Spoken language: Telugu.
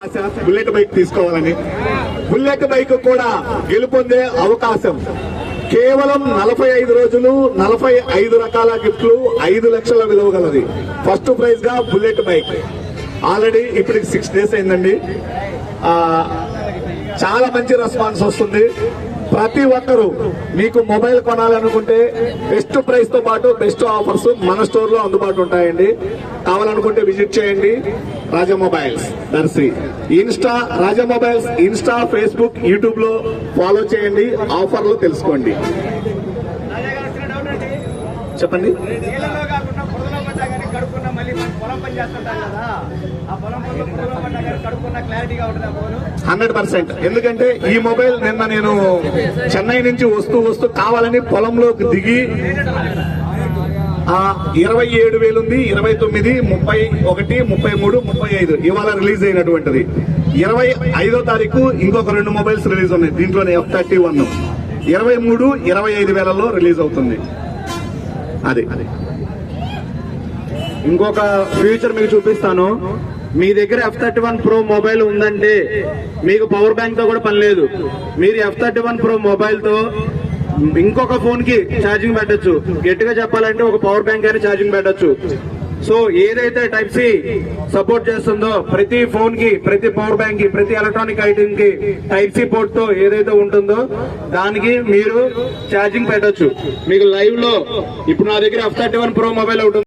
బుల్లెట్ బైక్ తీసుకోవాలని. బుల్లెట్ బైక్ కూడా గెలుపొందే అవకాశం కేవలం 45 రోజులు 45 రకాల గిఫ్ట్లు 5 లక్షల విలువ గలది. ఫస్ట్ ప్రైజ్ గా బుల్లెట్ బైక్. ఆల్రెడీ ఇప్పటికి 6 days అయిందండి. చాలా మంచి రెస్పాన్స్ వస్తుంది. ప్రతి ఒక్కరూ మీకు మొబైల్ కొనాలనుకుంటే బెస్ట్ ప్రైస్ తో పాటు బెస్ట్ ఆఫర్స్ మన స్టోర్ లో అందుబాటు ఉంటాయండి. కావాలనుకుంటే విజిట్ చేయండి. రాజా మొబైల్స్ దర్శి, ఇన్స్టా రాజా మొబైల్స్, ఇన్స్టా, ఫేస్బుక్, యూట్యూబ్ లో ఫాలో చేయండి. ఆఫర్లు తెలుసుకోండి. చెప్పండి. 100%. ఎందుకంటే ఈ మొబైల్ నిన్న నేను చెన్నై నుంచి వస్తూ కావాలని పొలంలోకి దిగి 27,000 ఉంది, 29, 31, 33, 35 ఇవాళ రిలీజ్ అయినటువంటిది. 25వ తారీఖు ఇంకొక 2 మొబైల్స్ రిలీజ్ ఉన్నాయి. దీంట్లోనే F31 23, 25,000లో రిలీజ్ అవుతుంది. అది ఇంకొక ఫ్యూచర్ మీకు చూపిస్తాను. మీ దగ్గర F31 Pro మొబైల్ ఉందంటే మీకు పవర్ బ్యాంక్ తో కూడా పని లేదు. మీరు F31 Pro మొబైల్ తో ఇంకొక ఫోన్ కి ఛార్జింగ్ పెట్టచ్చు. గట్టిగా చెప్పాలంటే ఒక పవర్ బ్యాంక్ అయినా ఛార్జింగ్ పెట్టచ్చు. సో ఏదైతే టైప్ సి సపోర్ట్ చేస్తుందో ప్రతి ఫోన్ కి, ప్రతి పవర్ బ్యాంక్ కి, ప్రతి ఎలక్ట్రానిక్ ఐటమ్ కి టైప్ సి పోర్ట్ తో ఏదైతే ఉంటుందో దానికి మీరు ఛార్జింగ్ పెట్టచ్చు. మీకు లైవ్ లో ఇప్పుడు నా దగ్గర F31 Pro మొబైల్ ఉంటుంది.